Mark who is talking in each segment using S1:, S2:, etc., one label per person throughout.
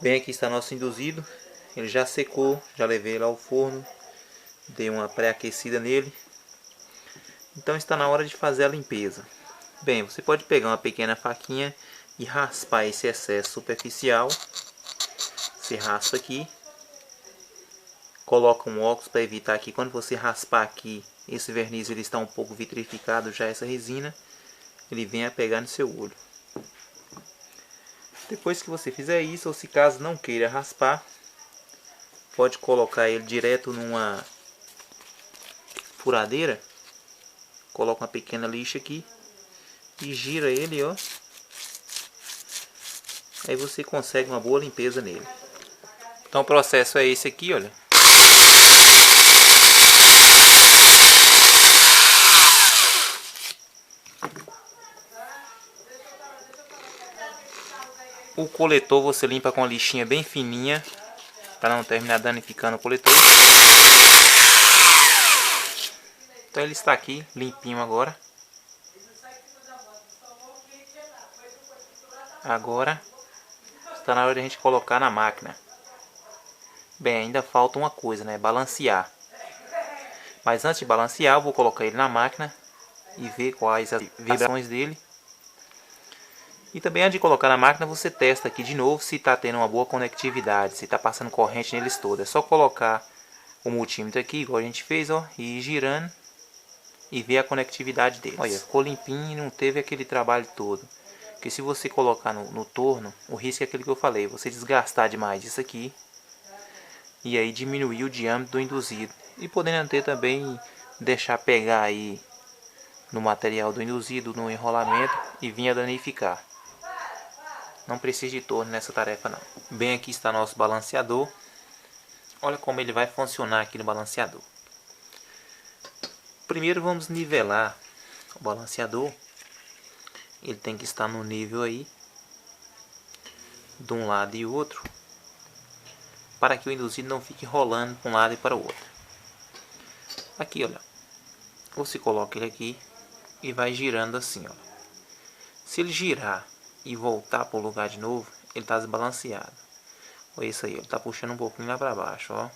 S1: Bem, aqui está nosso induzido. Ele já secou, já levei ele ao forno, dei uma pré-aquecida nele. Então está na hora de fazer a limpeza. Bem, você pode pegar uma pequena faquinha e raspar esse excesso superficial. Você raspa aqui, coloca um óculos para evitar que quando você raspar aqui, esse verniz ele está um pouco vitrificado já, essa resina, ele venha pegar no seu olho. Depois que você fizer isso, ou se caso não queira raspar, pode colocar ele direto numa furadeira, coloca uma pequena lixa aqui e gira ele, ó. Aí você consegue uma boa limpeza nele. Então o processo é esse aqui, olha. O coletor você limpa com a lixinha bem fininha, para não terminar danificando o coletor. Então ele está aqui limpinho agora. Agora está na hora de a gente colocar na máquina. Bem, ainda falta uma coisa, né? Balancear. Mas antes de balancear, eu vou colocar ele na máquina e ver quais as vibrações dele. E também antes de colocar na máquina, você testa aqui de novo se está tendo uma boa conectividade, se está passando corrente neles todos. É só colocar o multímetro aqui, igual a gente fez, ó, e ir girando e ver a conectividade deles. Olha, ficou limpinho e não teve aquele trabalho todo. Porque se você colocar no torno, o risco é aquele que eu falei, você desgastar demais isso aqui e aí diminuir o diâmetro do induzido. E podendo ter também, deixar pegar aí no material do induzido, no enrolamento e vir a danificar. Não precisa de torno nessa tarefa não. Bem, aqui está nosso balanceador. Olha como ele vai funcionar aqui no balanceador. Primeiro vamos nivelar o balanceador. Ele tem que estar no nível aí, de um lado e outro, para que o induzido não fique rolando para um lado e para o outro. Aqui, olha, você coloca ele aqui e vai girando assim, ó. Se ele girar e voltar para o lugar de novo, ele está desbalanceado. Olha isso aí, ele está puxando um pouquinho lá para baixo, ó.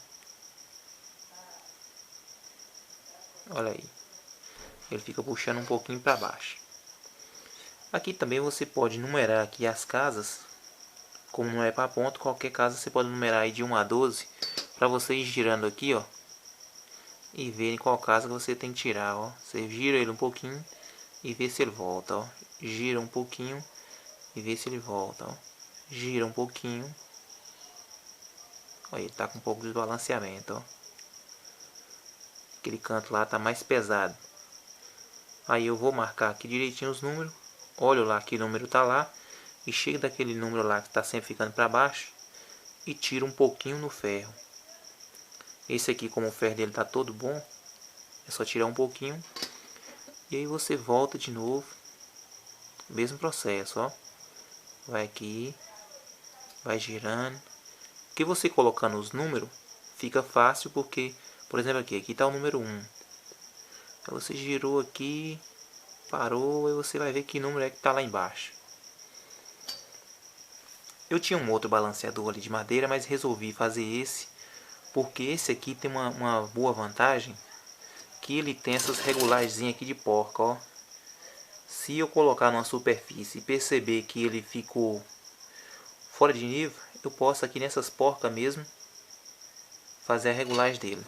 S1: Olha aí, ele fica puxando um pouquinho para baixo. Aqui também você pode numerar aqui as casas, como não é para ponto, qualquer casa você pode numerar aí de 1 a 12, para você ir girando aqui, ó, e ver em qual casa que você tem que tirar, ó. Você gira ele um pouquinho e vê se ele volta, ó. Gira um pouquinho e vê se ele volta, ó. Gira um pouquinho. Olha, ele tá com um pouco de desbalanceamento, ó. Aquele canto lá tá mais pesado. Aí eu vou marcar aqui direitinho os números. Olho lá que número tá lá. E chego daquele número lá que tá sempre ficando para baixo. E tiro um pouquinho no ferro. Esse aqui, como o ferro dele tá todo bom, é só tirar um pouquinho. E aí você volta de novo. Mesmo processo, ó. Vai aqui. Vai girando. Porque você colocando os números, fica fácil porque, por exemplo, aqui está o número 1. Aí você girou aqui, parou, e você vai ver que número é que está lá embaixo. Eu tinha um outro balanceador ali de madeira, mas resolvi fazer esse, porque esse aqui tem uma boa vantagem, que ele tem essas regulagens aqui de porca, ó. Se eu colocar numa superfície e perceber que ele ficou fora de nível, eu posso aqui nessas porcas mesmo fazer a regulagem dele.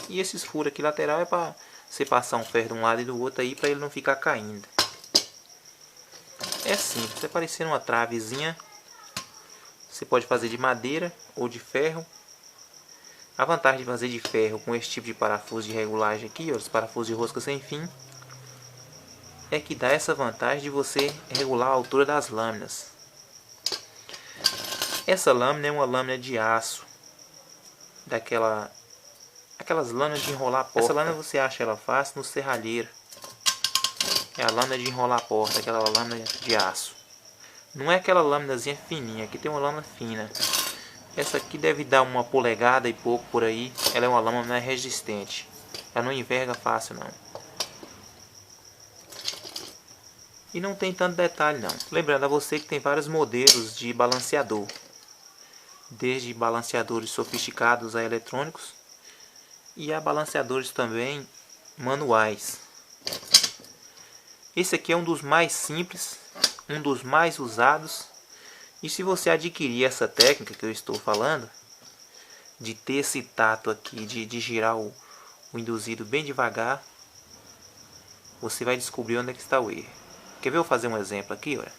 S1: E esses furos aqui lateral é para você passar um ferro de um lado e do outro aí, para ele não ficar caindo. É simples, é parecendo uma travezinha. Você pode fazer de madeira ou de ferro. A vantagem de fazer de ferro com esse tipo de parafuso de regulagem aqui, ó, os parafusos de rosca sem fim, é que dá essa vantagem de você regular a altura das lâminas. Essa lâmina é uma lâmina de aço, aquelas lâminas de enrolar a porta. Essa lâmina você acha ela fácil no serralheiro. É a lâmina de enrolar a porta, aquela lâmina de aço. Não é aquela lâminazinha fininha, aqui tem uma lâmina fina. Essa aqui deve dar 1 polegada e pouco por aí. Ela é uma lâmina mais resistente. Ela não enverga fácil não. E não tem tanto detalhe não. Lembrando a você que tem vários modelos de balanceador. desde balanceadores sofisticados a eletrônicos e a balanceadores também manuais. Esse aqui é um dos mais simples, um dos mais usados, e se você adquirir essa técnica que eu estou falando, de ter esse tato aqui, de girar o induzido bem devagar, você vai descobrir onde é que está o erro. Quer ver eu fazer um exemplo aqui? Olha.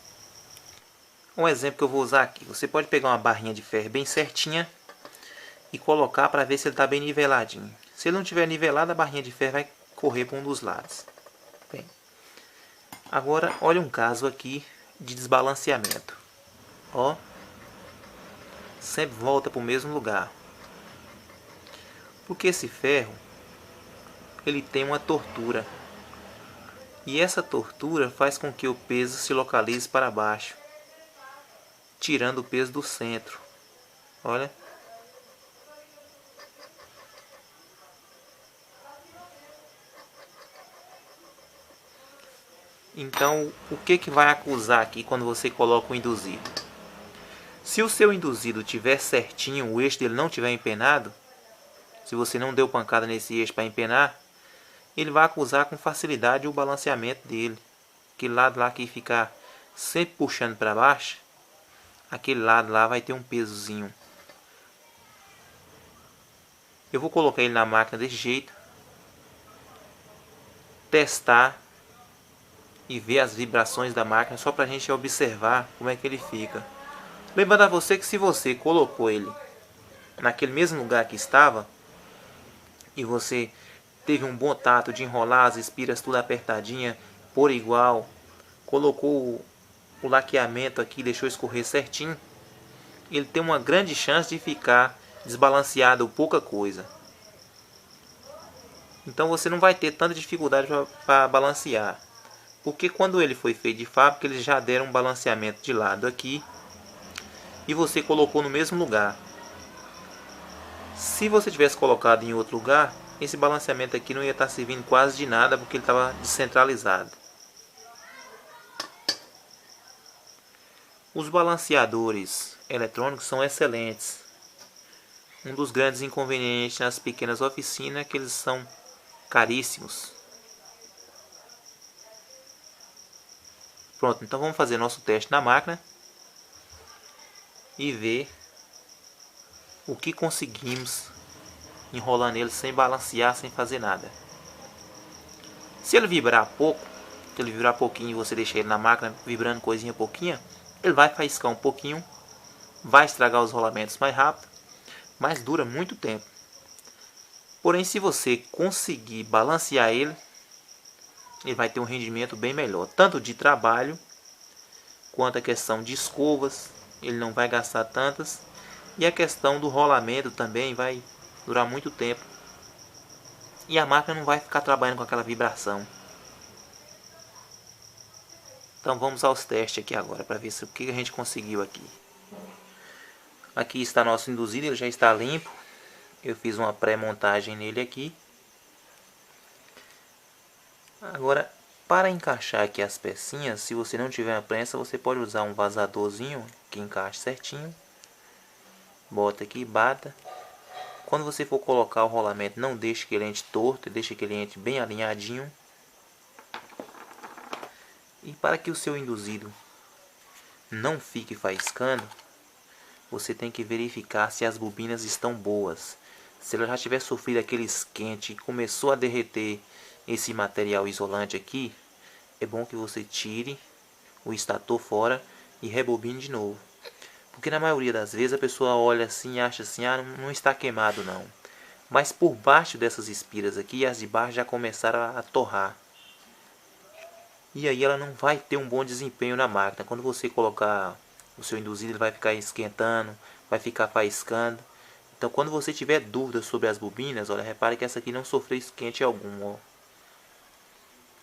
S1: Um exemplo que eu vou usar aqui. Você pode pegar uma barrinha de ferro bem certinha e colocar para ver se ele está bem niveladinho. Se ele não estiver nivelado, a barrinha de ferro vai correr para um dos lados. Bem, agora olha um caso aqui de desbalanceamento. Ó, sempre volta para o mesmo lugar. Porque esse ferro, ele tem uma tortura. E essa tortura faz com que o peso se localize para baixo, tirando o peso do centro. Olha. Então, o que vai acusar aqui quando você coloca o induzido? Se o seu induzido estiver certinho, o eixo dele não estiver empenado, se você não deu pancada nesse eixo para empenar, ele vai acusar com facilidade o balanceamento dele. Aquele lado lá que fica sempre puxando para baixo, aquele lado lá vai ter um pesozinho. Eu vou colocar ele na máquina desse jeito, testar e ver as vibrações da máquina, só para a gente observar como é que ele fica. Lembrando a você que se você colocou ele naquele mesmo lugar que estava, e você teve um bom tato de enrolar as espiras tudo apertadinha, por igual, colocou o laqueamento aqui, deixou escorrer certinho, ele tem uma grande chance de ficar desbalanceado ou pouca coisa. Então você não vai ter tanta dificuldade para balancear. Porque quando ele foi feito de fábrica, eles já deram um balanceamento de lado aqui e você colocou no mesmo lugar. Se você tivesse colocado em outro lugar, esse balanceamento aqui não ia estar servindo quase de nada porque ele estava descentralizado. Os balanceadores eletrônicos são excelentes. Um dos grandes inconvenientes nas pequenas oficinas é que eles são caríssimos. Pronto, então vamos fazer nosso teste na máquina e ver o que conseguimos enrolando ele sem balancear, sem fazer nada. Se ele vibrar pouco, se ele vibrar pouquinho e você deixar ele na máquina vibrando coisinha pouquinha, ele vai faiscar um pouquinho, vai estragar os rolamentos mais rápido, mas dura muito tempo. Porém, se você conseguir balancear ele vai ter um rendimento bem melhor, tanto de trabalho quanto a questão de escovas, ele não vai gastar tantas, e a questão do rolamento também vai durar muito tempo, e a máquina não vai ficar trabalhando com aquela vibração. Então vamos aos testes aqui agora, para ver o que a gente conseguiu aqui. Aqui está nosso induzido, ele já está limpo, eu fiz uma pré-montagem nele aqui. Agora, para encaixar aqui as pecinhas, se você não tiver a prensa, você pode usar um vazadorzinho que encaixe certinho. Bota aqui, bata. Quando você for colocar o rolamento, não deixe que ele entre torto, deixe que ele entre bem alinhadinho. E para que o seu induzido não fique faiscando, você tem que verificar se as bobinas estão boas. Se ela já tiver sofrido aquele esquente e começou a derreter esse material isolante aqui, é bom que você tire o estator fora e rebobine de novo. Porque na maioria das vezes a pessoa olha assim e acha assim, ah, não está queimado não. Mas por baixo dessas espiras aqui, as de baixo já começaram a torrar. E aí ela não vai ter um bom desempenho na máquina. Quando você colocar o seu induzido, ele vai ficar esquentando, vai ficar faiscando. Então quando você tiver dúvidas sobre as bobinas, olha, repare que essa aqui não sofreu esquente algum, ó.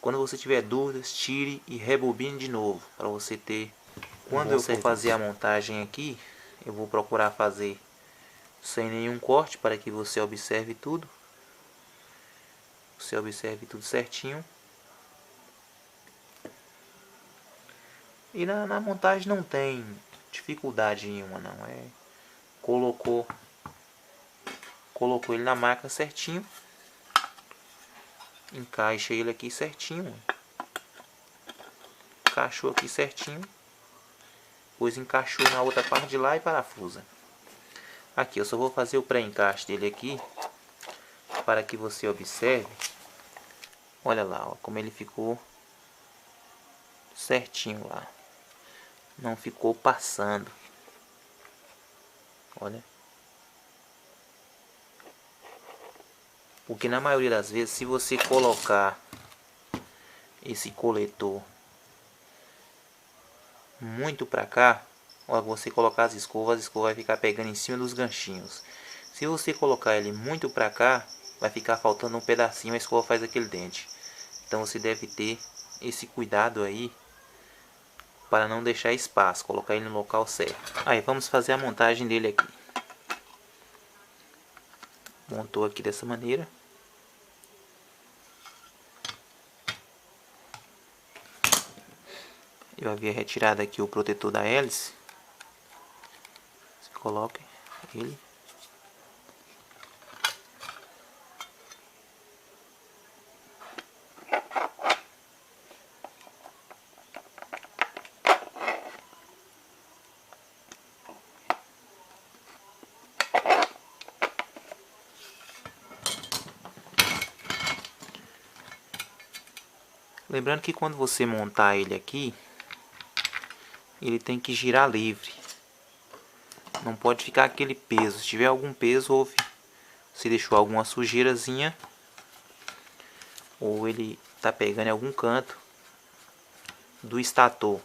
S1: Quando você tiver dúvidas, tire e rebobine de novo, para você ter. Quando eu for fazer a montagem aqui, eu vou procurar fazer sem nenhum corte, para que você observe tudo. Você observe tudo certinho. E na montagem não tem dificuldade nenhuma, não. É colocou ele na máquina certinho, encaixa ele aqui certinho, encaixou aqui certinho, depois encaixou na outra parte de lá e parafusa. Aqui eu só vou fazer o pré-encaixe dele aqui, para que você observe. Olha lá, ó, como ele ficou certinho lá, não ficou passando. Olha, porque na maioria das vezes, se você colocar esse coletor muito para cá, ó, você colocar as escovas, a escova vai ficar pegando em cima dos ganchinhos. Se você colocar ele muito para cá, vai ficar faltando um pedacinho, a escova faz aquele dente. Então você deve ter esse cuidado aí para não deixar espaço, colocar ele no local certo. Aí vamos fazer a montagem dele aqui. Montou aqui dessa maneira. Eu havia retirado aqui o protetor da hélice. Você coloca ele. Lembrando que quando você montar ele aqui, ele tem que girar livre. Não pode ficar aquele peso. Se tiver algum peso, ou se deixou alguma sujeirazinha, ou ele tá pegando em algum canto do estator.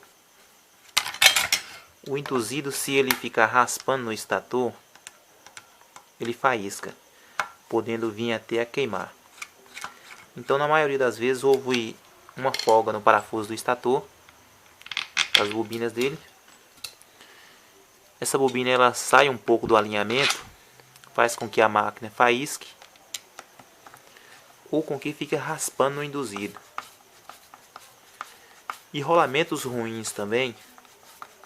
S1: O induzido, se ele ficar raspando no estator, ele faísca, podendo vir até a queimar. Então, na maioria das vezes, houve uma folga no parafuso do estator, as bobinas dele. Essa bobina ela sai um pouco do alinhamento, faz com que a máquina faísque ou com que fique raspando no induzido. E rolamentos ruins também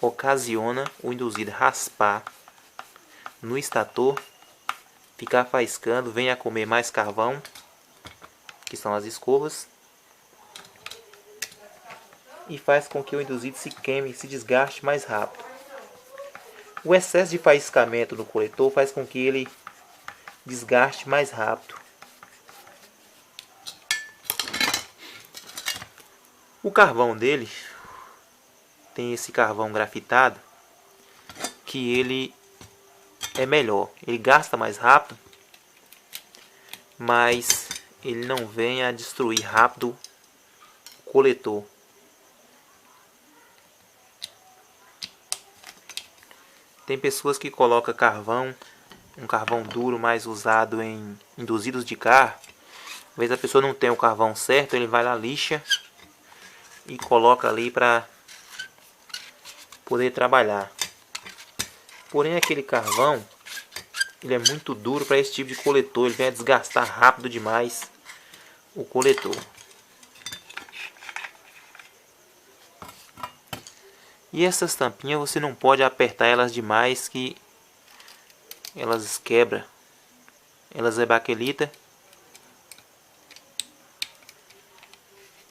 S1: ocasiona o induzido raspar no estator, ficar faiscando, venha comer mais carvão, que são as escovas, e faz com que o induzido se queime e se desgaste mais rápido. O excesso de faiscamento no coletor faz com que ele desgaste mais rápido. O carvão dele tem esse carvão grafitado, que ele é melhor. Ele gasta mais rápido, mas ele não vem a destruir rápido o coletor. Tem pessoas que colocam carvão, um carvão duro mais usado em induzidos de carro. Às vezes a pessoa não tem o carvão certo, ele vai lá, lixa e coloca ali para poder trabalhar. Porém, aquele carvão, ele é muito duro para esse tipo de coletor, ele vem a desgastar rápido demais o coletor. E essas tampinhas você não pode apertar elas demais, que elas quebram. Elas é baquelita.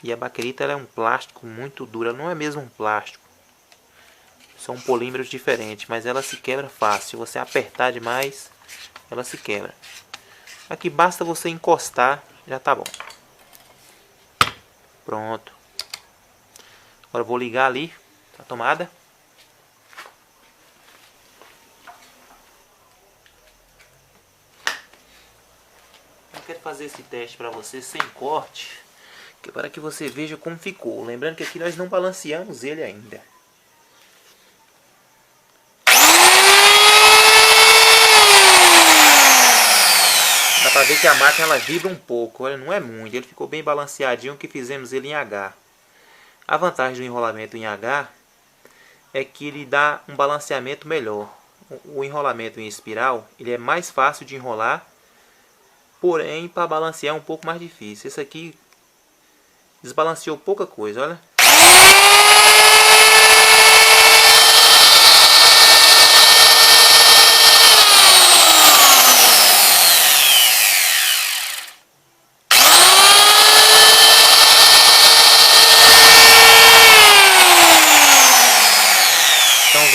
S1: E a baquelita ela é um plástico muito duro. Ela não é mesmo um plástico. São polímeros diferentes, mas ela se quebra fácil. Se você apertar demais, ela se quebra. Aqui basta você encostar, já tá bom. Pronto. Agora eu vou ligar ali a tomada. Eu quero fazer esse teste para você sem corte, para que você veja como ficou. Lembrando que aqui nós não balanceamos ele ainda. Dá para ver que a máquina ela vibra um pouco. Olha, não é muito. Ele ficou bem balanceadinho, que fizemos ele em H. A vantagem do enrolamento em H é que ele dá um balanceamento melhor. O enrolamento em espiral ele é mais fácil de enrolar, porém para balancear é um pouco mais difícil. Esse aqui desbalanceou pouca coisa, olha.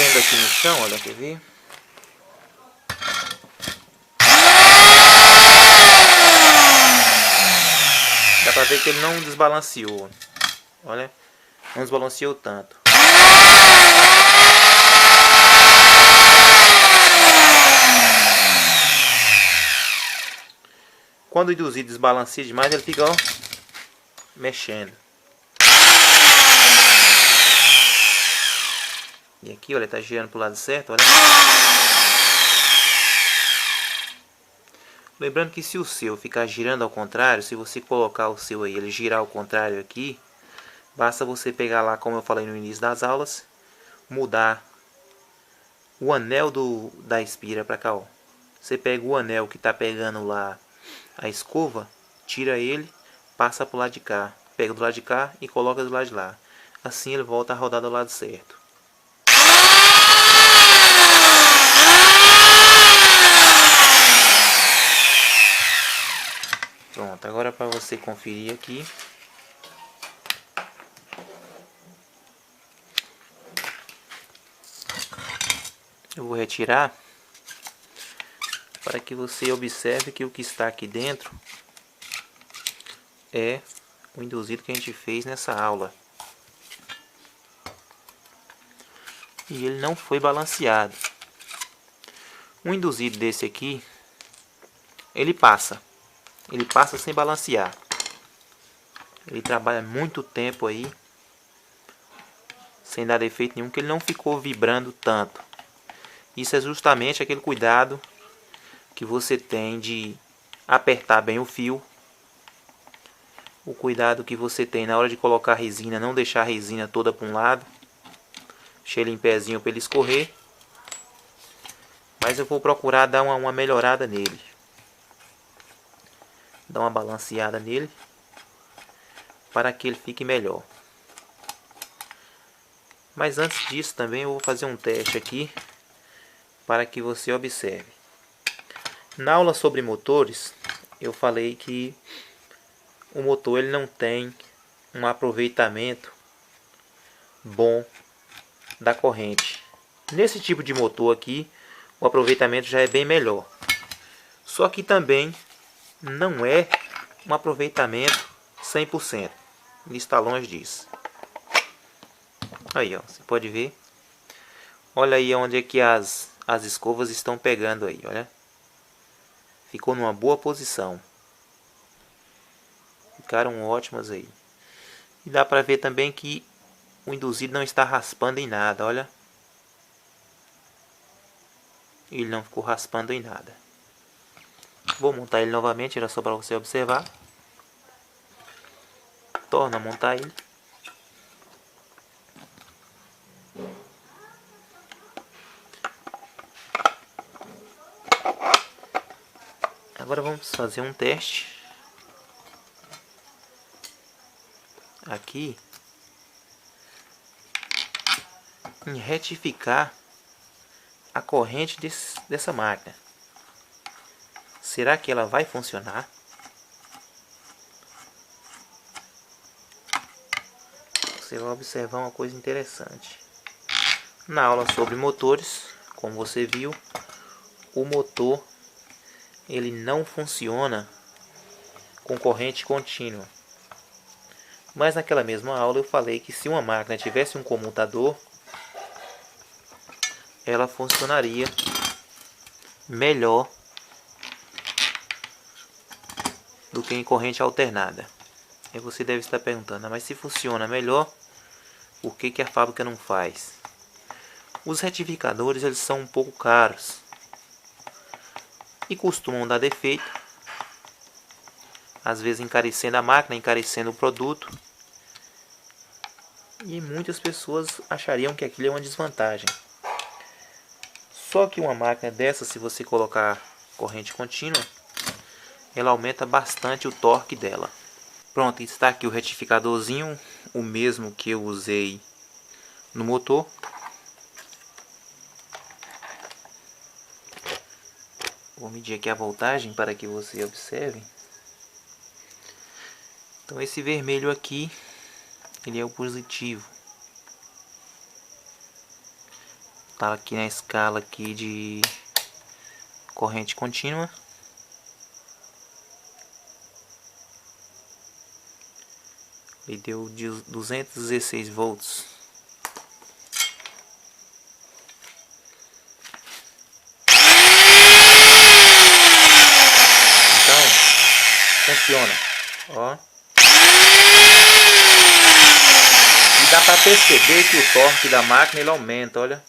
S1: vendo aqui no chão, olha, quer ver? Dá pra ver que ele não desbalanceou. Olha, não desbalanceou tanto. Quando o induzido desbalanceia demais, ele fica, ó, mexendo. E aqui, olha, tá girando pro lado certo, olha. Lembrando que se o seu ficar girando ao contrário, se você colocar o seu aí, ele girar ao contrário aqui, basta você pegar lá, como eu falei no início das aulas, mudar o anel da espira para cá, ó. Você pega o anel que tá pegando lá a escova, tira ele, passa pro lado de cá, pega do lado de cá e coloca do lado de lá. Assim ele volta a rodar do lado certo. Pronto, agora para você conferir aqui. Eu vou retirar para que você observe que o que está aqui dentro é o induzido que a gente fez nessa aula. E ele não foi balanceado. Um induzido desse aqui, ele passa sem balancear. Ele trabalha muito tempo aí, sem dar defeito nenhum, que ele não ficou vibrando tanto. Isso é justamente aquele cuidado que você tem de apertar bem o fio. O cuidado que você tem na hora de colocar a resina, não deixar a resina toda para um lado. Deixa ele em pezinho para ele escorrer. Mas eu vou procurar dar uma melhorada nele. Dar uma balanceada nele, para que ele fique melhor. Mas antes disso também eu vou fazer um teste aqui, para que você observe. Na aula sobre motores, eu falei que o motor ele não tem um aproveitamento bom da corrente. Nesse tipo de motor aqui, o aproveitamento já é bem melhor. Só que também não é um aproveitamento 100%. Ele está longe disso. Aí, ó, você pode ver. Olha aí onde é que as escovas estão pegando aí, olha. Ficou numa boa posição. Ficaram ótimas aí. E dá para ver também que o induzido não está raspando em nada, olha. Ele não ficou raspando em nada. Vou montar ele novamente, era só para você observar. Torna a montar ele. Agora vamos fazer um teste. Aqui. Em retificar a corrente dessa máquina. Será que ela vai funcionar? Você vai observar uma coisa interessante. Na aula sobre motores, como você viu, o motor ele não funciona com corrente contínua. Mas naquela mesma aula eu falei que se uma máquina tivesse um comutador, ela funcionaria melhor do que em corrente alternada. Aí você deve estar perguntando, mas se funciona melhor, por que a fábrica não faz? Os retificadores eles são um pouco caros e costumam dar defeito, às vezes encarecendo a máquina, encarecendo o produto, e muitas pessoas achariam que aquilo é uma desvantagem. Só que uma máquina dessa, se você colocar corrente contínua, ela aumenta bastante o torque dela. Pronto, está aqui o retificadorzinho, o mesmo que eu usei no motor. Vou medir aqui a voltagem para que você observe. Então esse vermelho aqui, ele é o positivo. Tá aqui na escala aqui de corrente contínua. E deu 216 volts. Então, funciona. Ó. E dá para perceber que o torque da máquina ele aumenta, olha.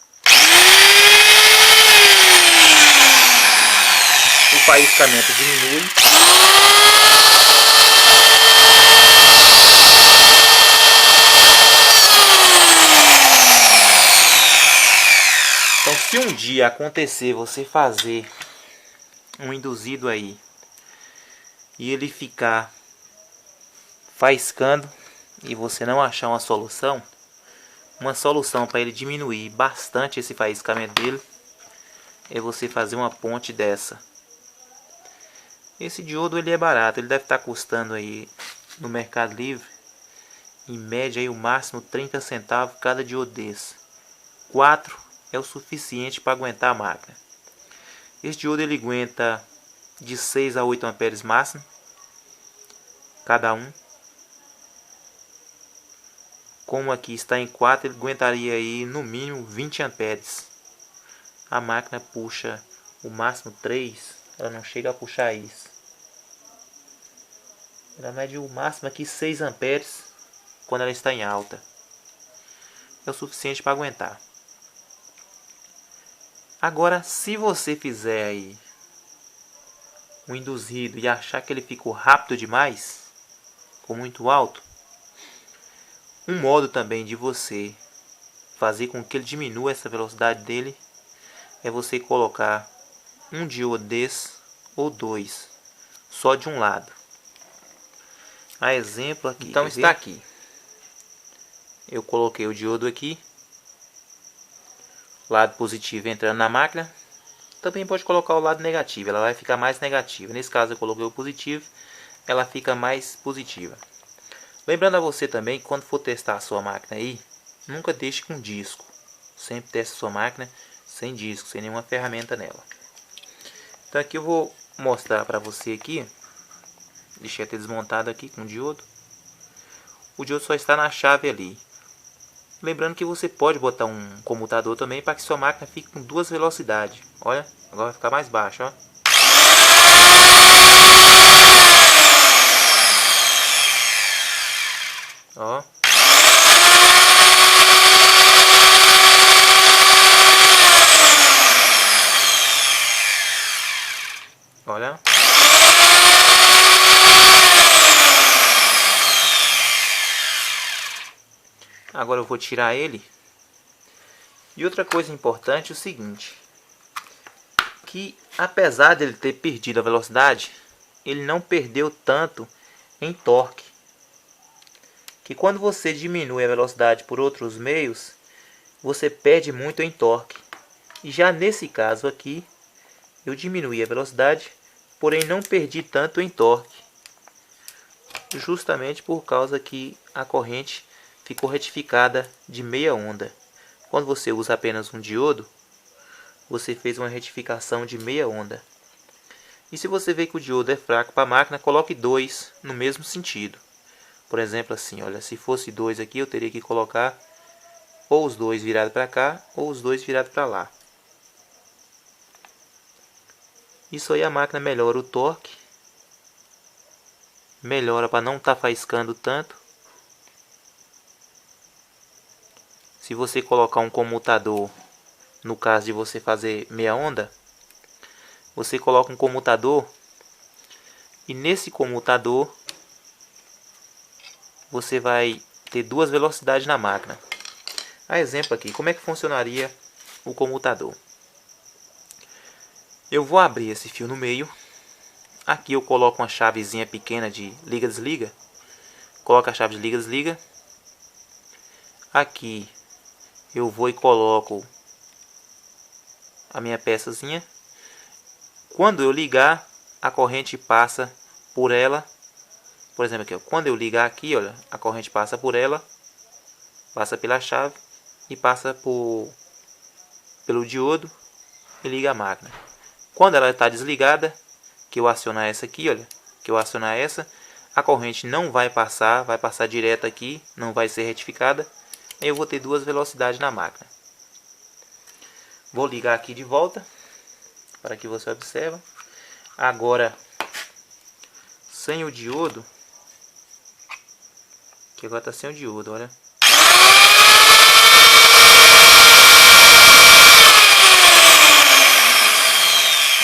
S1: O faiscamento diminui. Então, se um dia acontecer você fazer um induzido aí e ele ficar faiscando e você não achar uma solução para ele diminuir bastante esse faiscamento dele é você fazer uma ponte dessa. Esse diodo ele é barato, ele deve estar custando aí no Mercado Livre em média aí o máximo 30 centavos cada diodo desse. 4 é o suficiente para aguentar a máquina. Esse diodo ele aguenta de 6 a 8 amperes máximo cada um. Como aqui está em 4, ele aguentaria aí no mínimo 20 amperes. A máquina puxa o máximo 3, ela não chega a puxar isso. Ela mede o máximo aqui 6 amperes quando ela está em alta. É o suficiente para aguentar. Agora, se você fizer aí um induzido e achar que ele ficou rápido demais, ou muito alto, um modo também de você fazer com que ele diminua essa velocidade dele é você colocar um diodo desse ou dois, só de um lado. A exemplo aqui. Então está aqui. Eu coloquei o diodo aqui, lado positivo entrando na máquina. Também pode colocar o lado negativo, ela vai ficar mais negativa. Nesse caso eu coloquei o positivo, ela fica mais positiva. Lembrando a você também que quando for testar a sua máquina aí, nunca deixe com disco. Sempre teste a sua máquina sem disco, sem nenhuma ferramenta nela. Então aqui eu vou mostrar para você aqui. Deixei até desmontado aqui com o diodo. O diodo só está na chave ali. Lembrando que você pode botar um comutador também para que sua máquina fique com duas velocidades. Olha, agora vai ficar mais baixo, ó. Ó. Olha. Agora eu vou tirar ele. E outra coisa importante é o seguinte, que apesar dele ter perdido a velocidade, ele não perdeu tanto em torque. Que quando você diminui a velocidade por outros meios, você perde muito em torque. E já nesse caso aqui, eu diminuí a velocidade, porém não perdi tanto em torque. Justamente por causa que a corrente ficou retificada de meia onda. Quando você usa apenas um diodo, você fez uma retificação de meia onda. E se você vê que o diodo é fraco para a máquina, coloque dois no mesmo sentido. Por exemplo, assim, olha, se fosse dois aqui, eu teria que colocar ou os dois virados para cá, ou os dois virados para lá. Isso aí a máquina melhora o torque, melhora para não estar faiscando tanto. Se você colocar um comutador, no caso de você fazer meia onda, você coloca um comutador e nesse comutador você vai ter duas velocidades na máquina. A exemplo aqui, como é que funcionaria o comutador? Eu vou abrir esse fio no meio. Aqui eu coloco uma chavezinha pequena de liga-desliga. Coloco a chave de liga-desliga. Aqui eu vou e coloco a minha peçazinha. Quando eu ligar, a corrente passa por ela. Por exemplo, aqui, ó, quando eu ligar aqui, olha, a corrente passa por ela, passa pela chave e passa por pelo diodo e liga a máquina. Quando ela está desligada, que eu acionar essa aqui, olha, que eu acionar essa, a corrente não vai passar, vai passar direto aqui, não vai ser retificada. Aí eu vou ter duas velocidades na máquina. Vou ligar aqui de volta, para que você observe. Agora, sem o diodo, que agora está sem o diodo, olha.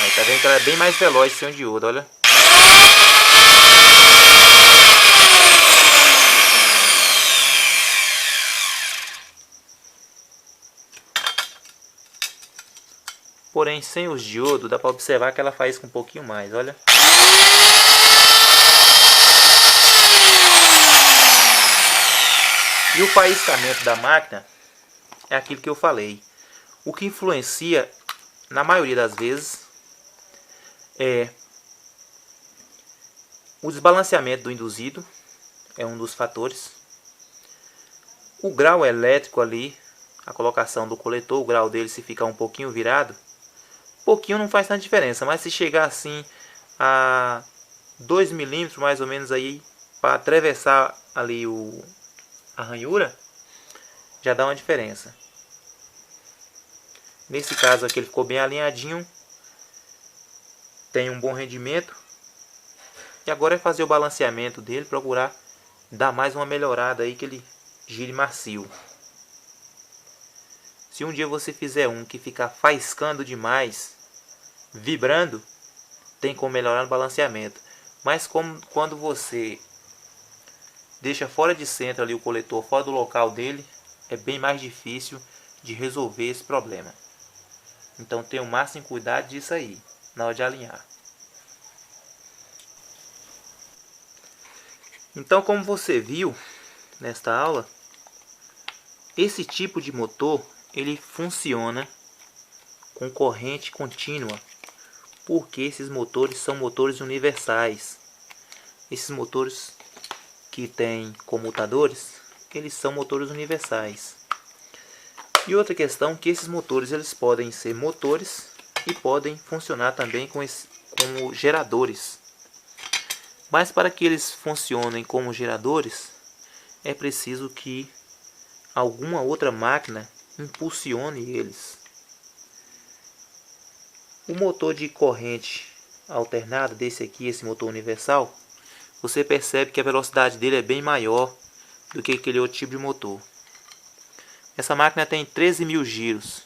S1: Aí tá vendo que ela é bem mais veloz sem o diodo, olha. Porém, sem os diodos, dá para observar que ela faz com um pouquinho mais, olha. E o faiscamento da máquina é aquilo que eu falei. O que influencia, na maioria das vezes, é o desbalanceamento do induzido, é um dos fatores. O grau elétrico ali, a colocação do coletor, o grau dele se ficar um pouquinho virado, pouquinho não faz tanta diferença, mas se chegar assim a 2 milímetros mais ou menos aí, para atravessar ali a ranhura, já dá uma diferença. Nesse caso aqui ele ficou bem alinhadinho, tem um bom rendimento. E agora é fazer o balanceamento dele, procurar dar mais uma melhorada aí, que ele gire macio. Se um dia você fizer um que ficar faiscando demais, vibrando, tem como melhorar no balanceamento. Mas quando você deixa fora de centro ali o coletor, fora do local dele, é bem mais difícil de resolver esse problema. Então tenha o máximo cuidado disso aí, na hora de alinhar. Então, como você viu nesta aula, esse tipo de motor ele funciona com corrente contínua, porque esses motores são motores universais. Esses motores que têm comutadores, eles são motores universais. E outra questão, que esses motores eles podem ser motores e podem funcionar também como geradores. Mas para que eles funcionem como geradores, é preciso que alguma outra máquina impulsione eles. O motor de corrente alternada desse aqui, esse motor universal, você percebe que a velocidade dele é bem maior do que aquele outro tipo de motor. Essa máquina tem 13.000 giros,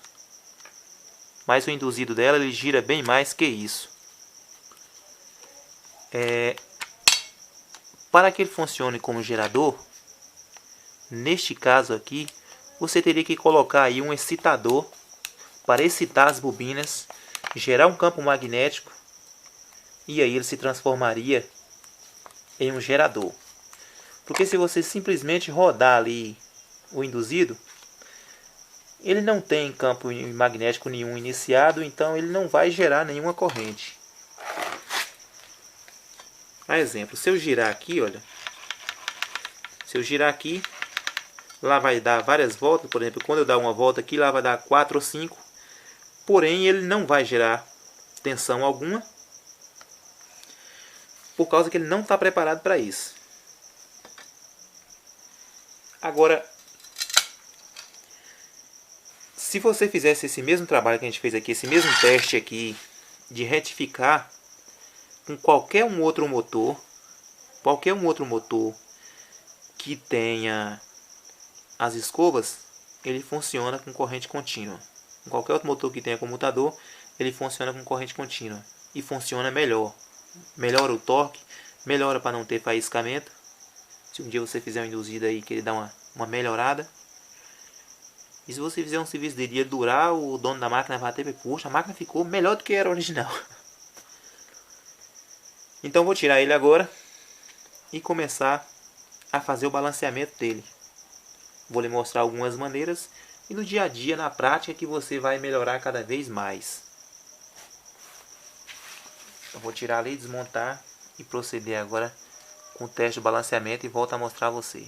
S1: mas o induzido dela ele gira bem mais que isso. Para que ele funcione como gerador, neste caso aqui, você teria que colocar aí um excitador para excitar as bobinas, gerar um campo magnético, e aí ele se transformaria em um gerador. Porque se você simplesmente rodar ali o induzido, ele não tem campo magnético nenhum iniciado, então ele não vai gerar nenhuma corrente. A exemplo, se eu girar aqui, olha, se eu girar aqui, lá vai dar várias voltas, por exemplo, quando eu dar uma volta aqui, lá vai dar 4 ou 5, porém ele não vai gerar tensão alguma, por causa que ele não está preparado para isso. Agora, se você fizesse esse mesmo trabalho que a gente fez aqui, esse mesmo teste aqui, de retificar com qualquer um outro motor que tenha as escovas, ele funciona com corrente contínua. Com qualquer outro motor que tenha comutador, ele funciona com corrente contínua. E funciona melhor. Melhora o torque, melhora para não ter faiscamento. Se um dia você fizer um induzido aí que ele dá uma melhorada. E se você fizer um serviço dele e ele durar, o dono da máquina vai até ver, poxa, a máquina ficou melhor do que era original. Então vou tirar ele agora e começar a fazer o balanceamento dele. Vou lhe mostrar algumas maneiras e no dia a dia, na prática, que você vai melhorar cada vez mais. Então vou tirar ali, desmontar e proceder agora com o teste de balanceamento e volto a mostrar a você.